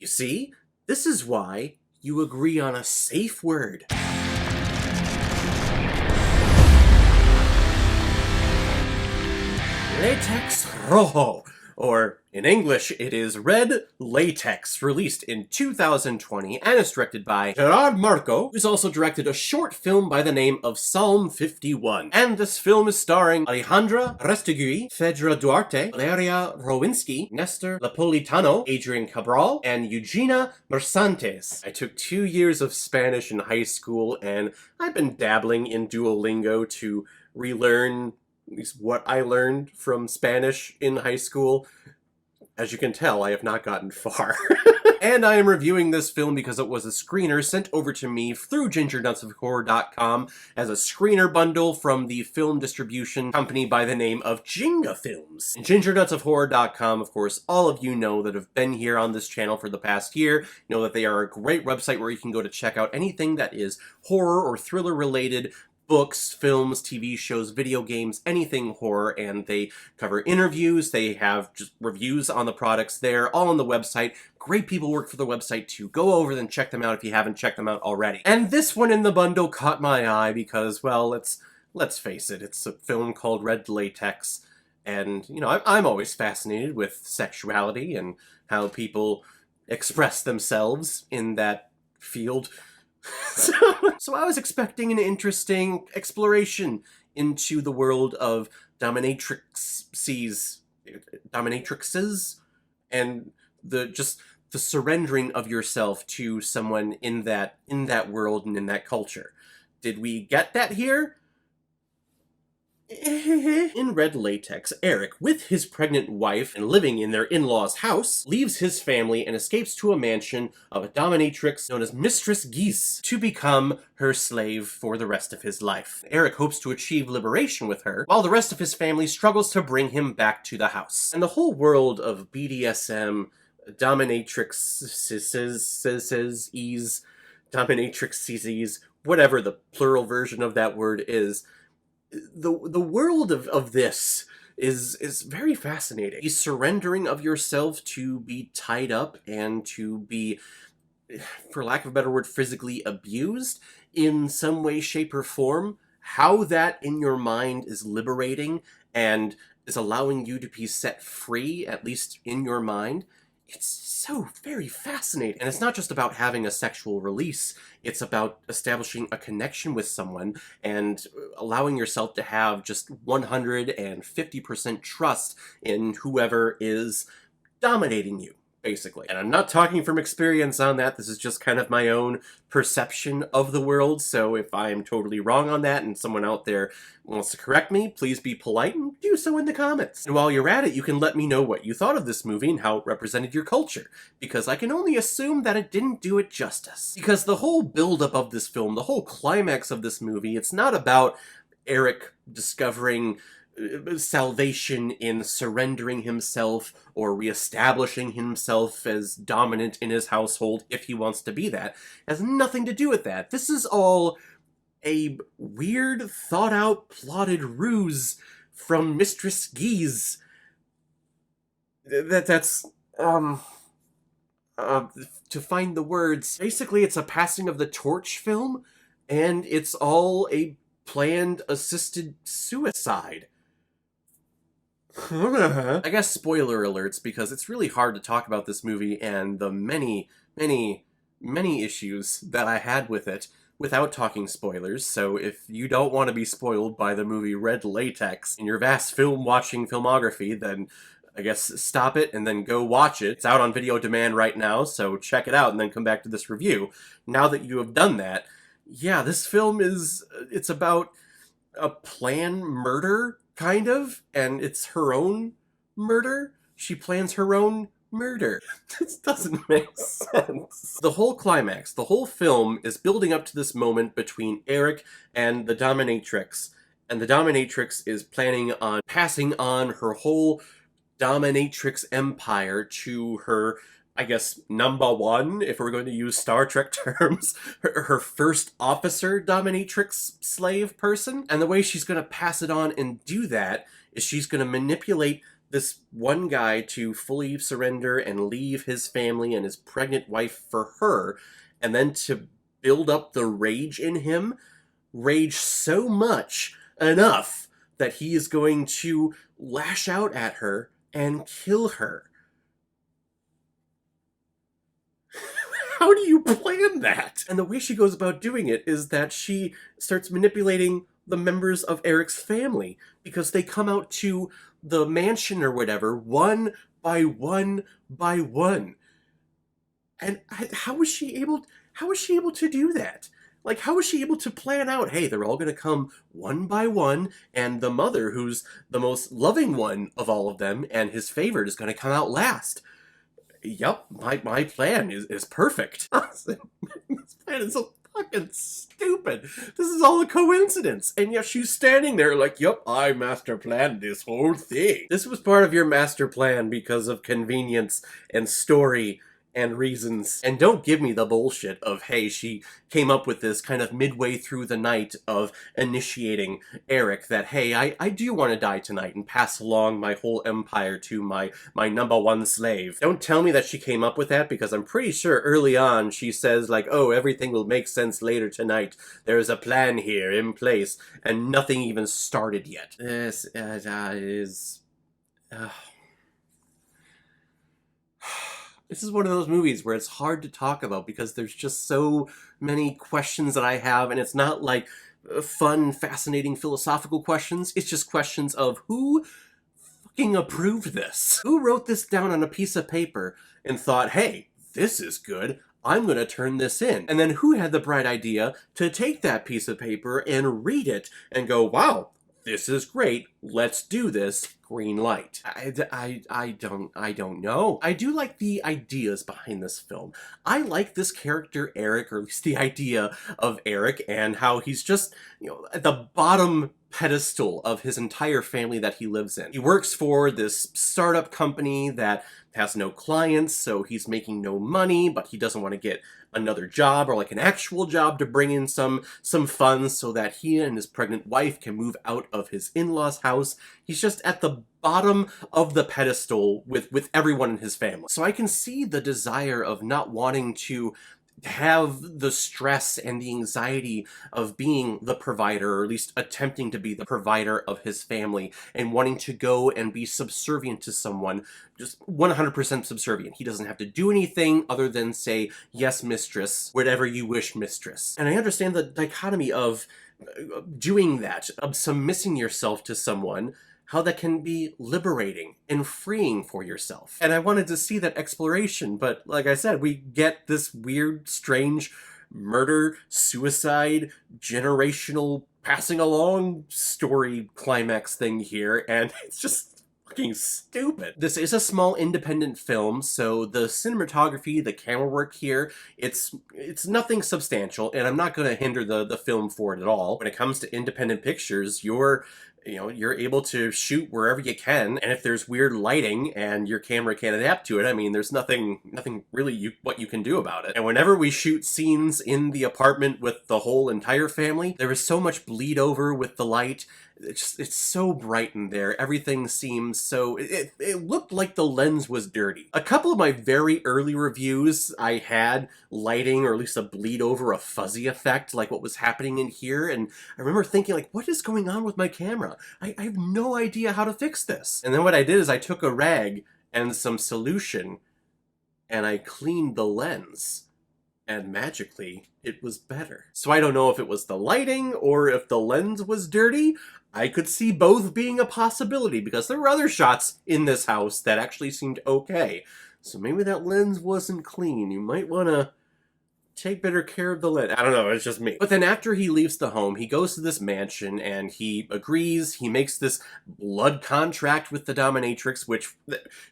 You see, this is why you agree on a safe word. Latex Rojo, or in English it is Red Latex, released in 2020 and is directed by Gerard Marco, who's also directed a short film by the name of Psalm 51. And this film is starring Alejandra Restegui, Fedra Duarte, Valeria Rowinski, Nestor Napolitano, Adrian Cabral, and Eugenia Mersantes. I took 2 years of Spanish in high school, and I've been dabbling in Duolingo to relearn at least what I learned from Spanish in high school. As you can tell, I have not gotten far. And I am reviewing this film because it was a screener sent over to me through gingernutsofhorror.com as a screener bundle from the film distribution company by the name of Jenga Films. And gingernutsofhorror.com, of course, all of you know that have been here on this channel for the past year, know that they are a great website where you can go to check out anything that is horror or thriller related, books, films, TV shows, video games, anything horror, and they cover interviews, they have just reviews on the products there, all on the website. Great people work for the website too. Go over and check them out if you haven't checked them out already. And this one in the bundle caught my eye because, well, let's face it, it's a film called Red Latex, and, you know, I'm always fascinated with sexuality and how people express themselves in that field. So I was expecting an interesting exploration into the world of dominatrixes, and the surrendering of yourself to someone in that world and in that culture. Did we get that here? In Red Latex, Eric, with his pregnant wife and living in their in-laws' house, leaves his family and escapes to a mansion of a dominatrix known as Mistress Geese to become her slave for the rest of his life. Eric hopes to achieve liberation with her, while the rest of his family struggles to bring him back to the house. And the whole world of BDSM, dominatrixes, whatever the plural version of that word is, the world of this is very fascinating. The surrendering of yourself to be tied up and to be, for lack of a better word, physically abused in some way, shape, or form. How that in your mind is liberating and is allowing you to be set free, at least in your mind. It's so very fascinating. And it's not just about having a sexual release, it's about establishing a connection with someone and allowing yourself to have just 150% trust in whoever is dominating you, basically. And I'm not talking from experience on that, this is just kind of my own perception of the world, so if I'm totally wrong on that and someone out there wants to correct me, please be polite and do so in the comments. And while you're at it, you can let me know what you thought of this movie and how it represented your culture, because I can only assume that it didn't do it justice. Because the whole build-up of this film, the whole climax of this movie, it's not about Eric discovering salvation in surrendering himself or reestablishing himself as dominant in his household if he wants to be that. It has nothing to do with that. This is all a weird, thought-out, plotted ruse from Mistress Geese. That's to find the words. Basically, it's a passing of the torch film, and it's all a planned assisted suicide. I guess spoiler alerts, because it's really hard to talk about this movie and the many issues that I had with it without talking spoilers, so if you don't want to be spoiled by the movie Red Latex in your vast film-watching filmography, then I guess stop it and then go watch it. It's out on video demand right now, so check it out and then come back to this review. Now that you have done that, yeah, this film it's about a planned murder, kind of, and it's her own murder. She plans her own murder. This doesn't make sense. The whole climax, the whole film is building up to this moment between Eric and the dominatrix, and the dominatrix is planning on passing on her whole dominatrix empire to her, I guess, number one, if we're going to use Star Trek terms, her first officer dominatrix slave person. And the way she's going to pass it on and do that is she's going to manipulate this one guy to fully surrender and leave his family and his pregnant wife for her, and then to build up the rage in him, rage so much, enough, that he is going to lash out at her and kill her. How do you plan that? And the way she goes about doing it is that she starts manipulating the members of Eric's family, because they come out to the mansion or whatever, one by one by one. And how was she able to do that? Like, how was she able to plan out, hey, they're all going to come one by one, and the mother, who's the most loving one of all of them, and his favorite, is going to come out last? Yep, my plan is perfect. This plan is so fucking stupid. This is all a coincidence. And yet she's standing there like, yep, I master planned this whole thing. This was part of your master plan because of convenience and story and reasons. And don't give me the bullshit of, hey, she came up with this kind of midway through the night of initiating Eric that, hey, I do want to die tonight and pass along my whole empire to my number one slave. Don't tell me that she came up with that, because I'm pretty sure early on she says, like, oh, everything will make sense later tonight. There's a plan here in place, and nothing even started yet. This is... This is one of those movies where it's hard to talk about because there's just so many questions that I have, and it's not like fun, fascinating philosophical questions. It's just questions of who fucking approved this? Who wrote this down on a piece of paper and thought, hey, this is good, I'm gonna turn this in? And then who had the bright idea to take that piece of paper and read it and go, wow, this is great, let's do this, green light. I don't know. I do like the ideas behind this film. I like this character Eric, or at least the idea of Eric, and how he's just, at the bottom pedestal of his entire family that he lives in. He works for this startup company that has no clients, so he's making no money, but he doesn't want to get another job, or like an actual job, to bring in some funds so that he and his pregnant wife can move out of his in-laws' house. He's just at the bottom of the pedestal with everyone in his family. So I can see the desire of not wanting to have the stress and the anxiety of being the provider, or at least attempting to be the provider of his family, and wanting to go and be subservient to someone, just 100% subservient. He doesn't have to do anything other than say, yes, mistress, whatever you wish, mistress. And I understand the dichotomy of doing that, of submissing yourself to someone, how that can be liberating and freeing for yourself. And I wanted to see that exploration, but like I said, we get this weird, strange murder, suicide, generational passing along story climax thing here, and it's just fucking stupid. This is a small independent film, so the cinematography, the camera work here, it's nothing substantial, and I'm not going to hinder the film for it at all. When it comes to independent pictures, you're able to shoot wherever you can, and if there's weird lighting and your camera can't adapt to it, I mean, there's nothing really what you can do about it. And whenever we shoot scenes in the apartment with the whole entire family, there is so much bleed over with the light. It's so bright in there. Everything seems so... It looked like the lens was dirty. A couple of my very early reviews, I had lighting, or at least a bleed over, a fuzzy effect, like what was happening in here, and I remember thinking, like, what is going on with my camera? I have no idea how to fix this. And then what I did is I took a rag and some solution, and I cleaned the lens. And magically, it was better. So I don't know if it was the lighting or if the lens was dirty. I could see both being a possibility, because there were other shots in this house that actually seemed okay. So maybe that lens wasn't clean. You might want to take better care of the lens. I don't know, it's just me. But then after he leaves the home, he goes to this mansion and he agrees, he makes this blood contract with the dominatrix, which,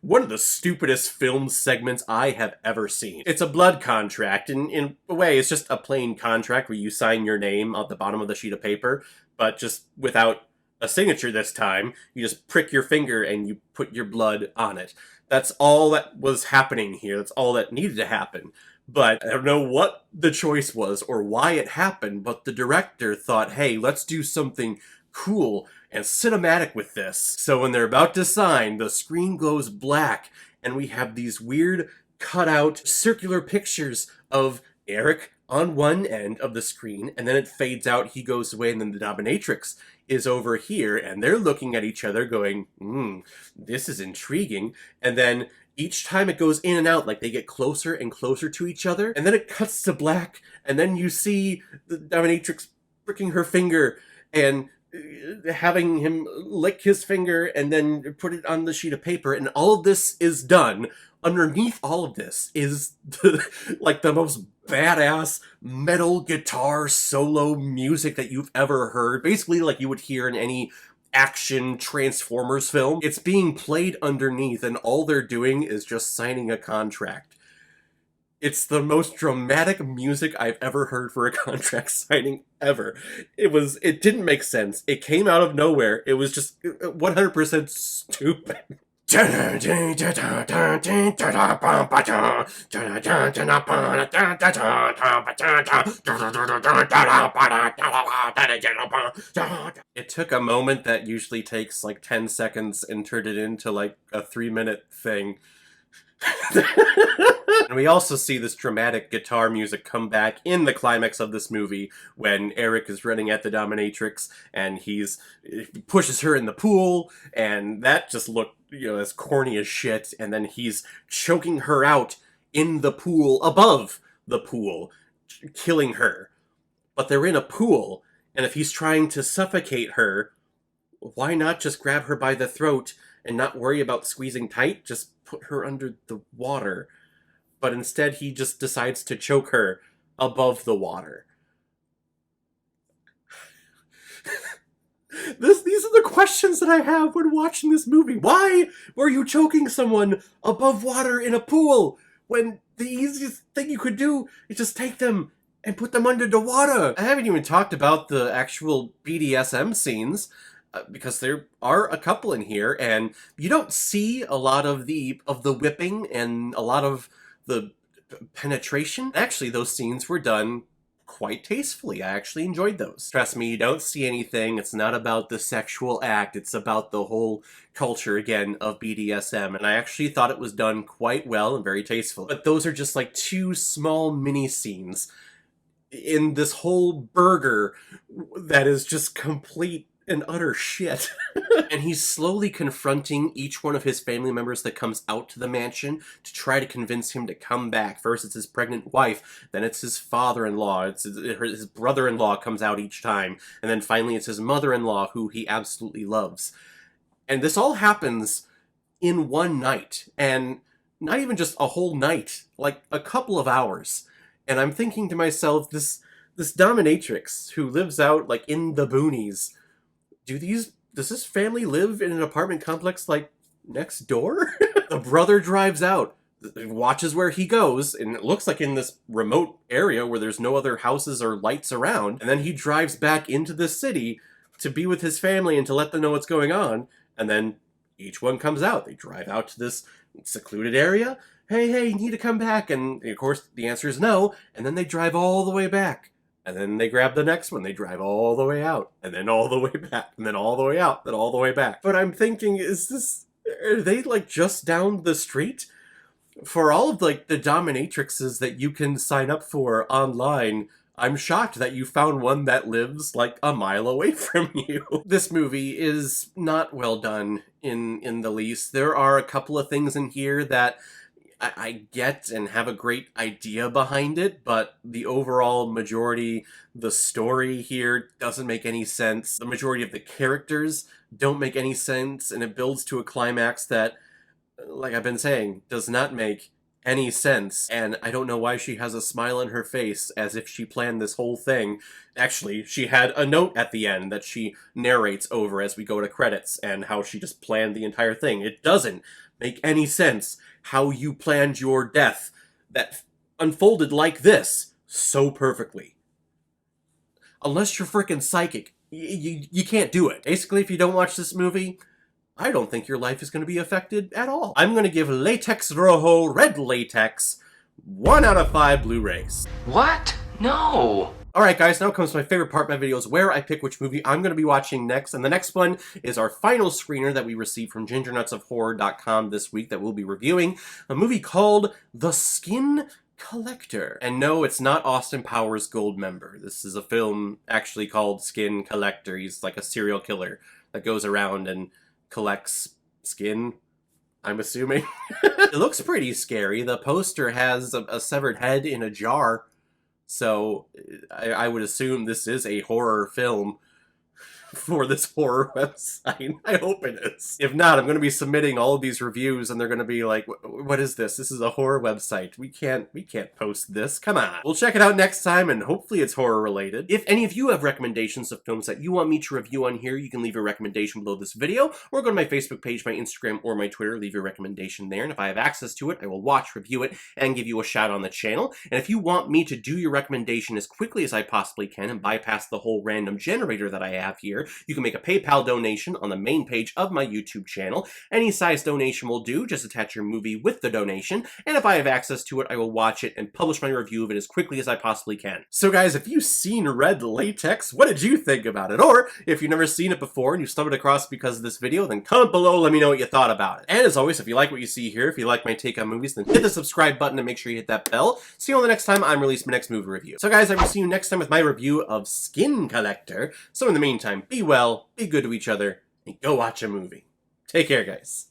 one of the stupidest film segments I have ever seen. It's a blood contract, and in a way, it's just a plain contract where you sign your name at the bottom of the sheet of paper, but just without a signature this time. You just prick your finger and you put your blood on it. That's all that was happening here. That's all that needed to happen. But I don't know what the choice was or why it happened, but the director thought, hey, let's do something cool and cinematic with this. So when they're about to sign, the screen goes black, and we have these weird cutout circular pictures of Eric on one end of the screen, and then it fades out, he goes away, and then the dominatrix is over here, and they're looking at each other going, this is intriguing. And then each time it goes in and out, like they get closer and closer to each other, and then it cuts to black, and then you see the dominatrix pricking her finger and having him lick his finger and then put it on the sheet of paper, and all of this is done. Underneath all of this is like the most badass metal guitar solo music that you've ever heard. Basically like you would hear in any action Transformers film. It's being played underneath, and all they're doing is just signing a contract. It's the most dramatic music I've ever heard for a contract signing ever. It didn't make sense. It came out of nowhere. It was just 100% stupid. It took a moment that usually takes like 10 seconds and turned it into like a 3-minute thing. And we also see this dramatic guitar music come back in the climax of this movie when Eric is running at the dominatrix and he pushes her in the pool, and that just looked, as corny as shit. And then he's choking her out in the pool, above the pool, killing her. But they're in a pool, and if he's trying to suffocate her, why not just grab her by the throat and not worry about squeezing tight? Just put her under the water. But instead he just decides to choke her above the water. These are the questions that I have when watching this movie. Why were you choking someone above water in a pool when the easiest thing you could do is just take them and put them under the water? I haven't even talked about the actual BDSM scenes, because there are a couple in here, and you don't see a lot of the whipping and a lot of the penetration. Actually, those scenes were done quite tastefully. I actually enjoyed those. Trust me, you don't see anything. It's not about the sexual act. It's about the whole culture, again, of BDSM. And I actually thought it was done quite well and very tasteful. But those are just like 2 small mini scenes in this whole burger that is just complete and utter shit. And he's slowly confronting each one of his family members that comes out to the mansion to try to convince him to come back. First it's his pregnant wife, then it's his father-in-law, his brother-in-law comes out each time, and then finally it's his mother-in-law, who he absolutely loves. And this all happens in one night, and not even just a whole night, like a couple of hours. And I'm thinking to myself, this dominatrix who lives out like in the boonies, does this family live in an apartment complex like next door? The brother drives out, watches where he goes, and it looks like in this remote area where there's no other houses or lights around, and then he drives back into the city to be with his family and to let them know what's going on, and then each one comes out. They drive out to this secluded area. Hey, you need to come back, and of course the answer is no, and then they drive all the way back. And then they grab the next one, they drive all the way out, and then all the way back, and then all the way out, then all the way back. But I'm thinking, are they like just down the street? For all of like the dominatrixes that you can sign up for online, I'm shocked that you found one that lives like a mile away from you. This movie is not well done in the least. There are a couple of things in here that I get and have a great idea behind it, but the overall majority, the story here doesn't make any sense. The majority of the characters don't make any sense, and it builds to a climax that, like I've been saying, does not make any sense. And I don't know why she has a smile on her face as if she planned this whole thing. Actually, she had a note at the end that she narrates over as we go to credits, and how she just planned the entire thing. It doesn't make any sense how you planned your death that unfolded like this so perfectly. Unless you're freaking psychic, you can't do it. Basically, if you don't watch this movie, I don't think your life is going to be affected at all. I'm going to give Latex Rojo Red Latex 1 out of 5 Blu-rays. What? No! Alright guys, now comes my favorite part of my videos where I pick which movie I'm going to be watching next, and the next one is our final screener that we received from gingernutsofhorror.com this week that we'll be reviewing, a movie called The Skin Collector. And no, it's not Austin Powers Goldmember. This is a film actually called Skin Collector. He's like a serial killer that goes around and collects skin, I'm assuming. It looks pretty scary. The poster has a severed head in a jar. So, I would assume this is a horror film for this horror website. I hope it is. If not, I'm going to be submitting all of these reviews and they're going to be like, what is this? This is a horror website. We can't post this. Come on. We'll check it out next time and hopefully it's horror related. If any of you have recommendations of films that you want me to review on here, you can leave a recommendation below this video or go to my Facebook page, my Instagram, or my Twitter. Leave your recommendation there. And if I have access to it, I will watch, review it, and give you a shout on the channel. And if you want me to do your recommendation as quickly as I possibly can and bypass the whole random generator that I have here, you can make a PayPal donation on the main page of my YouTube channel. Any size donation will do, just attach your movie with the donation, and if I have access to it, I will watch it and publish my review of it as quickly as I possibly can. So guys, if you've seen Red Latex, what did you think about it? Or, if you've never seen it before and you stumbled across it because of this video, then comment below, let me know what you thought about it. And as always, if you like what you see here, if you like my take on movies, then hit the subscribe button and make sure you hit that bell. See you on the next time I'm releasing my next movie review. So guys, I will see you next time with my review of Skin Collector. So in the meantime, be well, be good to each other, and go watch a movie. Take care, guys.